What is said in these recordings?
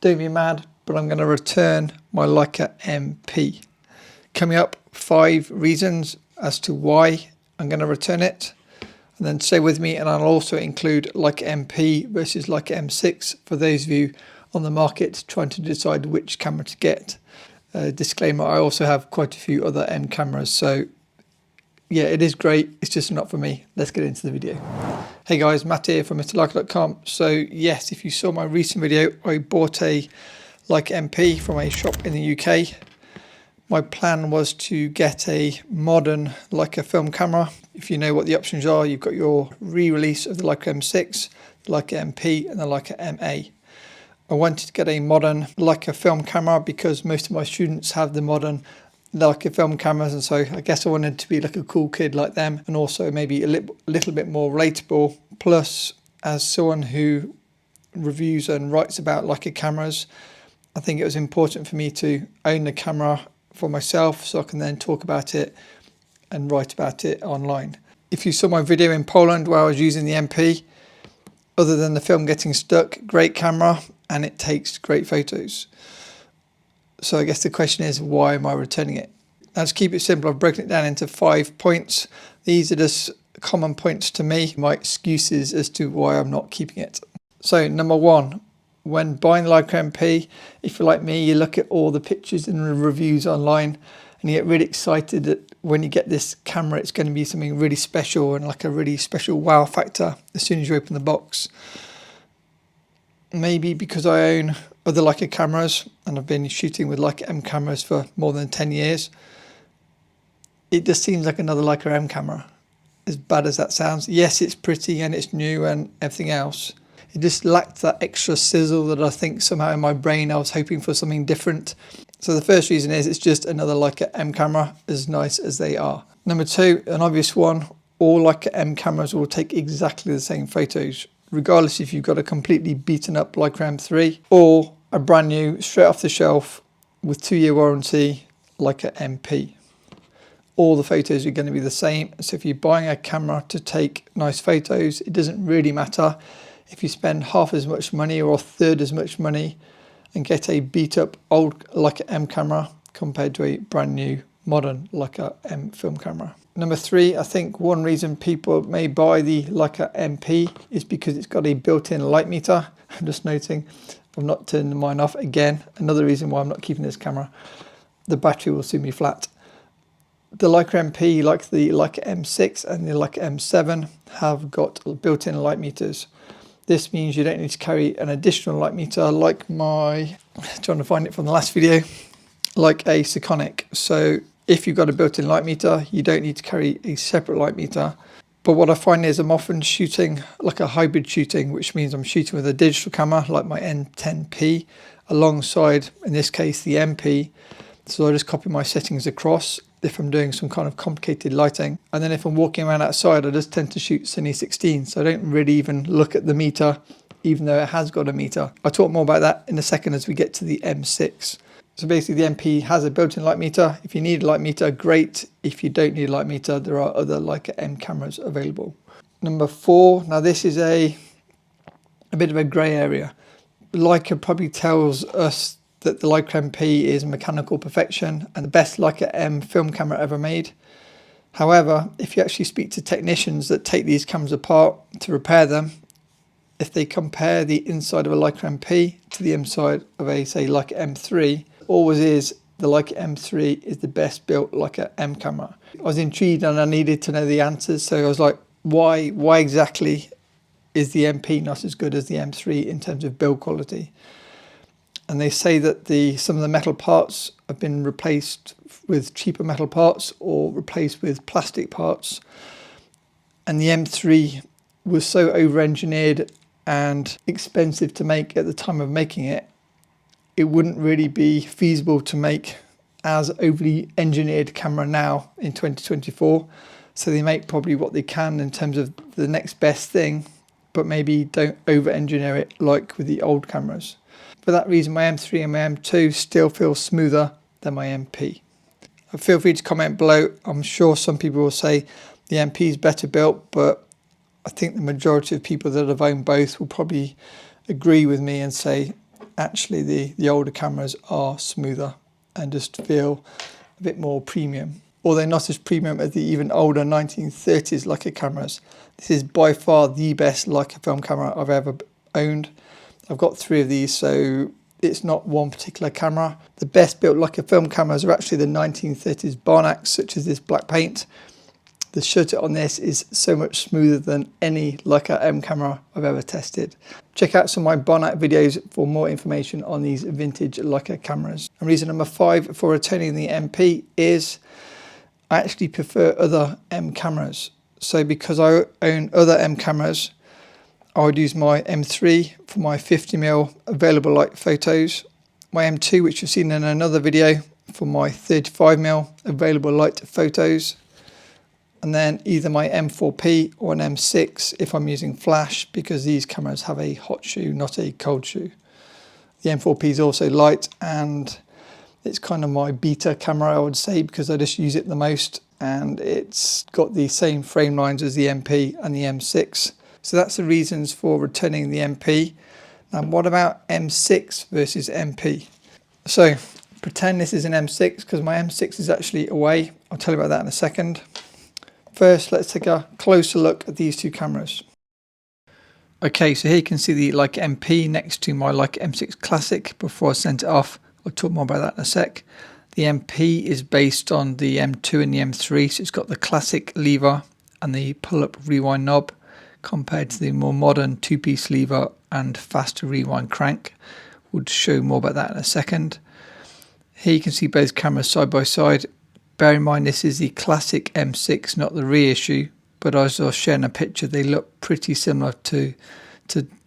Don't be mad, but I'm going to return my Leica MP. Coming up, 5 reasons as to why I'm going to return it. And then stay with me, and I'll also include Leica MP versus Leica M6 for those of you on the market trying to decide which camera to get. Disclaimer, I also have quite a few other M cameras, so yeah, it is great, it's just not for me. Let's get into the video. Hey guys, Matt here from MrLeica.com. So yes, if you saw my recent video, I bought a Leica MP from a shop in the UK. My plan was to get a modern Leica film camera. If you know what the options are, you've got your re-release of the Leica M6, the Leica MP and the Leica MA. I wanted to get a modern Leica film camera because most of my students have the modern Leica film cameras, and so I guess I wanted to be like a cool kid like them, and also maybe a little bit more relatable. Plus, as someone who reviews and writes about Leica cameras, I think it was important for me to own the camera for myself so I can then talk about it and write about it online. If you saw my video in Poland where I was using the MP, other than the film getting stuck, great camera and it takes great photos. So I guess the question is, why am I returning it? Now, to keep it simple, I've broken it down into 5 points. These are just common points to me, my excuses as to why I'm not keeping it. So number 1, when buying the Leica MP, if you're like me, you look at all the pictures and the reviews online and you get really excited that when you get this camera, it's going to be something really special and like a really special wow factor as soon as you open the box. Maybe because I own other Leica cameras and I've been shooting with Leica M cameras for more than 10 years. It just seems like another Leica M camera, as bad as that sounds. Yes, it's pretty and it's new and everything else. It just lacked that extra sizzle that I think somehow in my brain I was hoping for something different. So the first reason is it's just another Leica M camera, as nice as they are. Number 2, an obvious one, all Leica M cameras will take exactly the same photos, regardless if you've got a completely beaten up Leica M3 or a brand new, straight off the shelf with 2-year warranty Leica MP. All the photos are going to be the same. So if you're buying a camera to take nice photos, it doesn't really matter if you spend half as much money or a third as much money and get a beat up old Leica M camera compared to a brand new modern Leica M film camera. Number 3, I think one reason people may buy the Leica MP is because it's got a built-in light meter. I'm just noting I've not turned mine off again. Another reason why I'm not keeping this camera. The battery will soon be flat. The Leica MP, like the Leica M6 and the Leica M7, have got built-in light meters. This means you don't need to carry an additional light meter like my, trying to find it from the last video, like a Sekonic. So if you've got a built-in light meter, you don't need to carry a separate light meter. But what I find is I'm often shooting like a hybrid shooting, which means I'm shooting with a digital camera like my N10P alongside, in this case, the MP. So I just copy my settings across if I'm doing some kind of complicated lighting. And then if I'm walking around outside, I just tend to shoot Cine 16. So I don't really even look at the meter, even though it has got a meter. I'll talk more about that in a second as we get to the M6. So basically the MP has a built-in light meter. If you need a light meter, great. If you don't need a light meter, there are other Leica M cameras available. Number 4, now this is a bit of a grey area. Leica probably tells us that the Leica MP is mechanical perfection and the best Leica M film camera ever made. However, if you actually speak to technicians that take these cameras apart to repair them, if they compare the inside of a Leica MP to the inside of a, say, Leica M3, always is the Leica M3 is the best built Leica M camera. I was intrigued and I needed to know the answers, so I was like, why exactly is the MP not as good as the M3 in terms of build quality? And they say that some of the metal parts have been replaced with cheaper metal parts or replaced with plastic parts. And the M3 was so over-engineered and expensive to make at the time of making it, it wouldn't really be feasible to make as overly engineered camera now in 2024. So they make probably what they can in terms of the next best thing, but maybe don't over-engineer it like with the old cameras. For that reason, my M3 and my M2 still feel smoother than my MP. Feel free to comment below. I'm sure some people will say the MP is better built, but I think the majority of people that have owned both will probably agree with me and say actually the older cameras are smoother and just feel a bit more premium. Although not as premium as the even older 1930s Leica cameras. This is by far the best Leica film camera I've ever owned. I've got 3 of these, so it's not one particular camera. The best built Leica film cameras are actually the 1930s Barnax, such as this black paint. The shutter on this is so much smoother than any Leica M camera I've ever tested. Check out some of my Barnax videos for more information on these vintage Leica cameras. And reason number 5 for returning the MP is I actually prefer other M cameras. So because I own other M cameras, I would use my M3 for my 50mm available light photos, my M2, which you've seen in another video, for my 35mm available light photos, and then either my M4P or an M6 if I'm using flash, because these cameras have a hot shoe, not a cold shoe. The M4P is also light, and it's kind of my beta camera, I would say, because I just use it the most, and it's got the same frame lines as the MP and the M6. So that's the reasons for returning the MP. Now what about M6 versus MP? So pretend this is an M6 because my M6 is actually away. I'll tell you about that in a second. First, let's take a closer look at these two cameras. Okay, so here you can see the Leica MP next to my Leica M6 Classic before I sent it off. I'll talk more about that in a sec. The MP is based on the M2 and the M3, so it's got the classic lever and the pull-up rewind knob, compared to the more modern 2-piece lever and faster rewind crank. We'll show more about that in a second. Here you can see both cameras side by side. Bear in mind this is the classic M6, not the reissue, but as I was sharing a picture, they look pretty similar to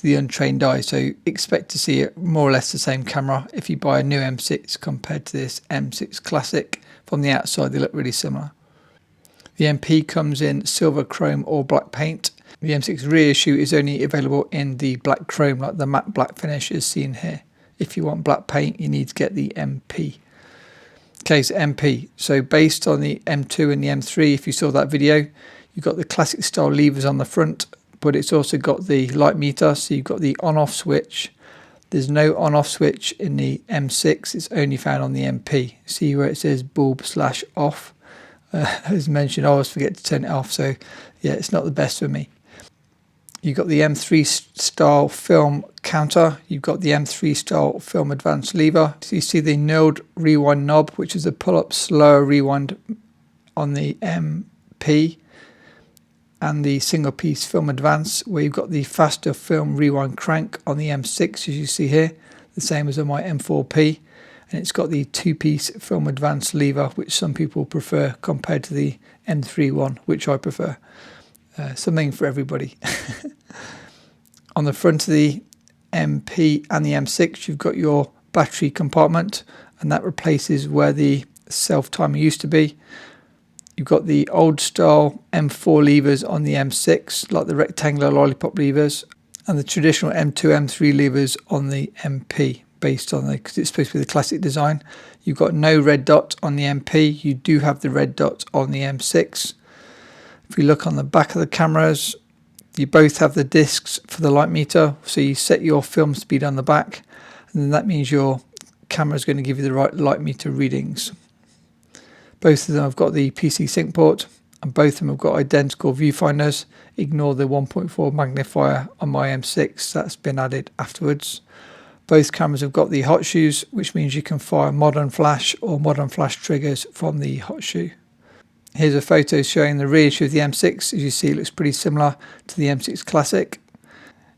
the untrained eye, so expect to see it more or less the same camera if you buy a new M6 compared to this M6 Classic. From the outside they look really similar. The MP comes in silver, chrome or black paint. The M6 reissue is only available in the black chrome, like the matte black finish is seen here. If you want black paint, you need to get the MP. Okay, so MP. So based on the M2 and the M3, if you saw that video, you've got the classic style levers on the front, but it's also got the light meter, so you've got the on-off switch. There's no on-off switch in the M6, it's only found on the MP. See where it says bulb/off? As mentioned, I always forget to turn it off, so yeah, it's not the best for me. You've got the M3 style film counter, you've got the M3 style film advanced lever. So you see the knurled rewind knob, which is a pull-up slower rewind on the MP, and the single piece film advance, where you've got the faster film rewind crank on the M6, as you see here, the same as on my M4P. And it's got the 2-piece film advance lever, which some people prefer compared to the M3 one, which I prefer. Something for everybody. On the front of the MP and the M6, you've got your battery compartment, and that replaces where the self-timer used to be. You've got the old style M4 levers on the M6, like the rectangular lollipop levers, and the traditional M2, M3 levers on the MP, based on because it's supposed to be the classic design. You've got no red dot on the MP, you do have the red dot on the M6. If you look on the back of the cameras, you both have the discs for the light meter, so you set your film speed on the back, and then that means your camera is going to give you the right light meter readings. Both of them have got the PC sync port, and both of them have got identical viewfinders. Ignore the 1.4 magnifier on my M6, that's been added afterwards. Both cameras have got the hot shoes, which means you can fire modern flash or modern flash triggers from the hot shoe. Here's a photo showing the reissue of the M6. As you see, it looks pretty similar to the M6 Classic.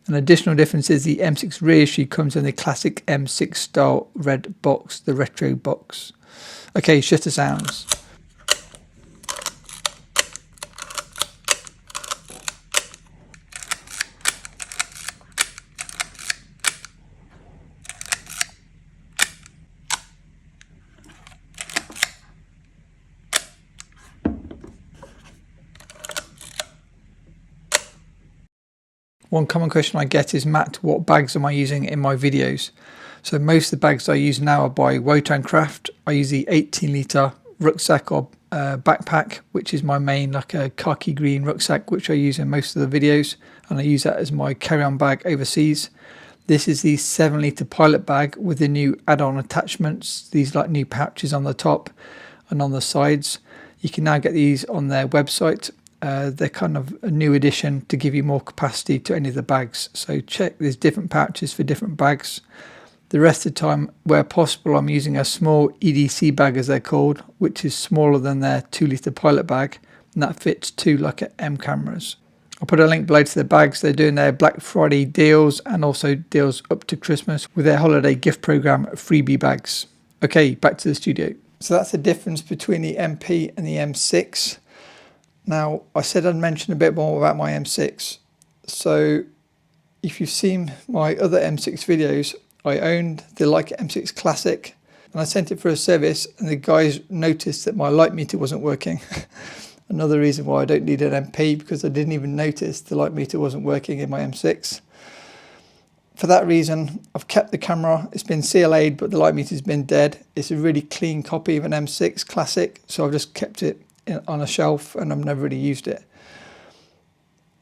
An additional difference is the M6 reissue comes in the classic M6 style red box, the retro box. Okay, shutter sounds. One common question I get is, Matt, what bags am I using in my videos? So most of the bags I use now are by Wotan Craft. I use the 18-litre rucksack or backpack, which is my main, like a khaki green rucksack, which I use in most of the videos, and I use that as my carry-on bag overseas. This is the 7-litre pilot bag with the new add-on attachments, these like new pouches on the top and on the sides. You can now get these on their website. They're kind of a new addition to give you more capacity to any of the bags. So check, there's different pouches for different bags. The rest of the time, where possible, I'm using a small EDC bag, as they're called, which is smaller than their 2-litre pilot bag, and that fits 2 Leica M cameras. I'll put a link below to the bags. They're doing their Black Friday deals and also deals up to Christmas with their holiday gift program freebie bags. Okay, back to the studio. So that's the difference between the MP and the M6. Now, I said I'd mention a bit more about my M6. So if you've seen my other M6 videos, I owned the Leica M6 Classic and I sent it for a service, and the guys noticed that my light meter wasn't working. Another reason why I don't need an MP, because I didn't even notice the light meter wasn't working in my M6. For that reason, I've kept the camera. It's been CLA'd, but the light meter's been dead. It's a really clean copy of an M6 Classic, so I've just kept it on a shelf and I've never really used it.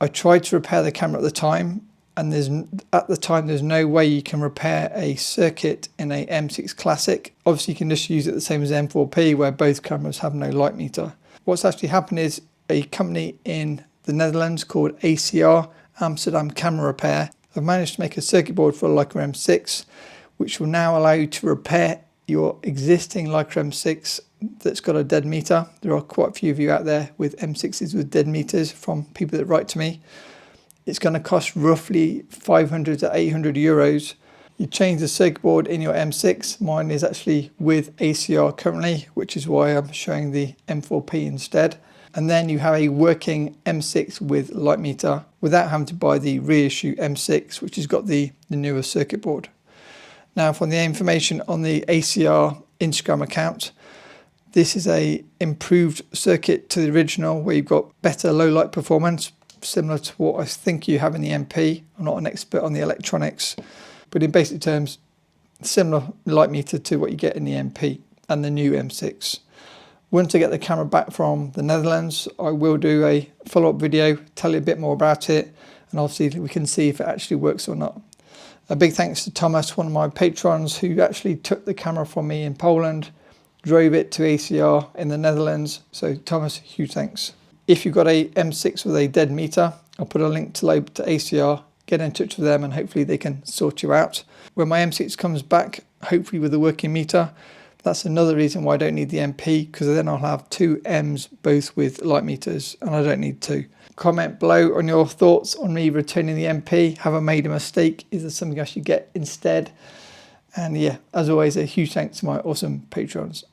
I tried to repair the camera at the time, and there's no way you can repair a circuit in a M6 Classic. Obviously, you can just use it the same as M4P, where both cameras have no light meter. What's actually happened is a company in the Netherlands called ACR, Amsterdam Camera Repair, have managed to make a circuit board for a Leica M6, which will now allow you to repair your existing Leica M6 that's got a dead meter. There are quite a few of you out there with M6s with dead meters from people that write to me. It's going to cost roughly 500 to 800 euros. You change the circuit board in your M6. Mine is actually with ACR currently, which is why I'm showing the M4P instead. And then you have a working M6 with light meter without having to buy the reissue M6, which has got the newer circuit board. Now, for the information on the ACR Instagram account, this is a improved circuit to the original, where you've got better low light performance, similar to what I think you have in the MP. I'm not an expert on the electronics, but in basic terms, similar light meter to what you get in the MP and the new M6. Once I get the camera back from the Netherlands, I will do a follow-up video, tell you a bit more about it, and obviously we can see if it actually works or not. A big thanks to Thomas, one of my patrons, who actually took the camera from me in Poland, drove it to ACR in the Netherlands. So Thomas, huge thanks. If you've got a M6 with a dead meter, I'll put a link to ACR. Get in touch with them and hopefully they can sort you out. When my M6 comes back, hopefully with a working meter, that's another reason why I don't need the MP, because then I'll have 2 M's both with light meters, and I don't need 2. Comment below on your thoughts on me returning the MP. Have I made a mistake? Is there something I should get instead? And yeah, as always, a huge thanks to my awesome patrons.